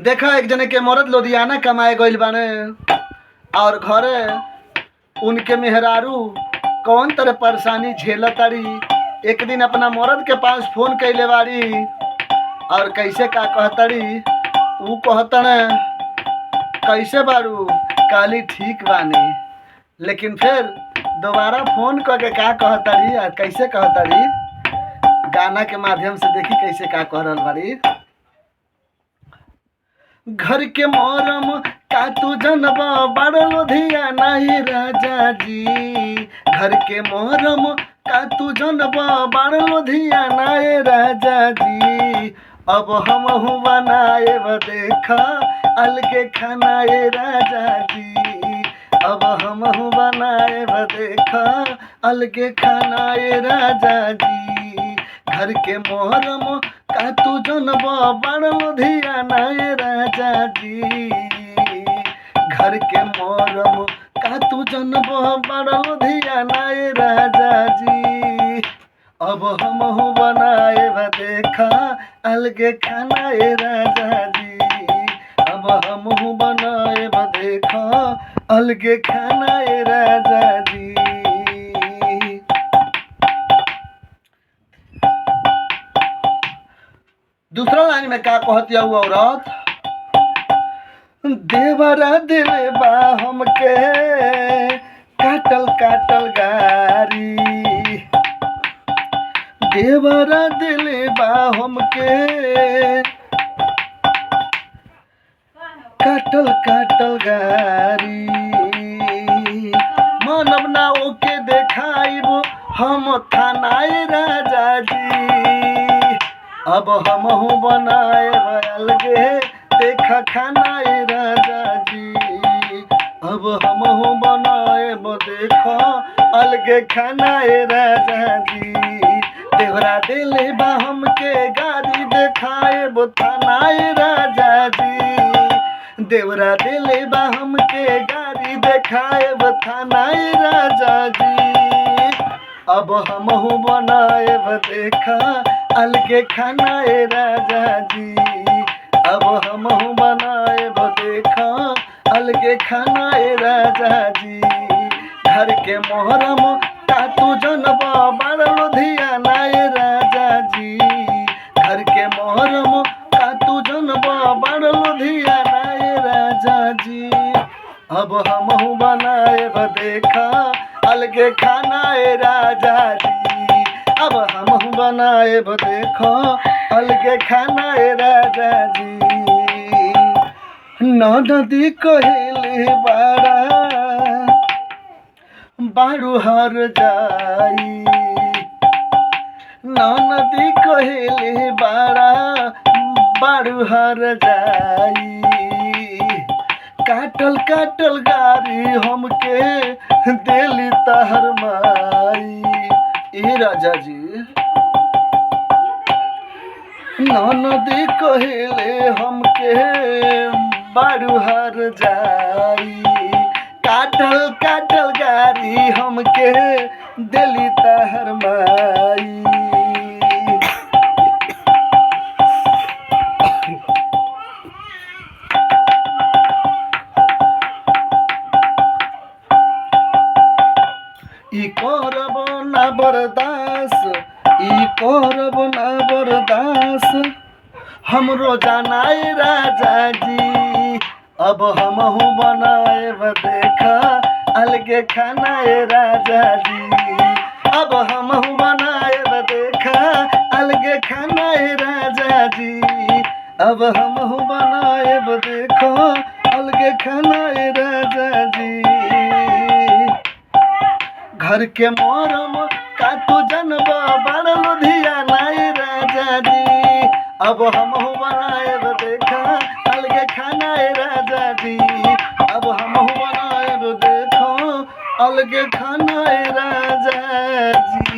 देखा एक जने के मरद लुधियाना कमाए गइल बाने और घरे उनके मेहरारू कौन तरह परेशानी झेलतारी। एक दिन अपना मरद के पास फोन कैले बारी और कैसे का कहतरी। ऊ कहतने कैसे बारू, काली ठीक बानी। लेकिन फिर दोबारा फोन करके का कहतरी और कैसे कहतरी, गाना के माध्यम से देखी कैसे का कह रहल बारी। घर के मोरम का तू जनबा बड़ लुधियाना ही राजा जी। घर के मोरम का तू जनबा बड़ लुधियाना हे राजा जी। अब हम बनाए देखा अलगे खाना हे राजा जी। अब हम बनाए देखा अलगे खाना हे राजा जी। घर के मोहरम का तू जनबा बड़ लुधियाना हे राजा जी। घर के मोहरम का तू जनबा बड़ लुधियाना हे राजा जी। अब हम बनाए देखा अलगे खाना हे राजा जी। अब हम बनाए देखा अलगे खाना हे राजा जी। दूसरा लाइन में का कहती है औरत, देवरा दिले बा हमके काटल काटल गारी। देवरा दिले बा हमके काटल काटल गारी। मानव ना ओके देखाइब हम थानाए राजा जी। अब हम बनाए अलगे देखा खाना ए राजा जी। अब हम बनाए देखा अलगे खाना ए राजा जी। देवरा दिले बा हमके गाड़ी देखाए थाना ए राजा जी। देवरा दिले बा हमके गाड़ी देखाए थाना ए राजा जी। अब हम बनाए देखा अलगे खाना ए राजा जी। अब हम बनाए देखा अलगे खाना ए राजा जी। घर के मोहरम का तू जनबा बड़ लुधियाना ए राजा जी। घर के मोहरम का तू जनबा बड़ लुधियाना ए राजा जी। अब हम बनाए देखा अलगे खाना ए राजा जी। अब हम बनाए देखो अलगे खाना ए राजा जी। नदी कहले बारू हर जाई। नदी कहले बारू हर जाई। काटल काटल गारी हमके दिली तहर माई। ए राजा जी नदी कहले हमके बारू हर जाई। काटल काटल गारी हमके दिली तहर माई। ई करब ना बर्दाश्त, ई करब ना बर्दाश्त हमरो जानाए राजा जी। अब हम बनाए देखा अलगे खाना ए राजा जी। अब हम बनाए देखा अलगे खाना ए राजा जी। अब हम बनाए देखो अलगे खाना ए राजा जी। घर के मोरम का तू जनबा बड़ लुधियाना ए राजा जी। अब हम बनाए देखा अलगे खाना ए राजा जी। अब हम बनाए देखो अलगे खाना ए राजा जी।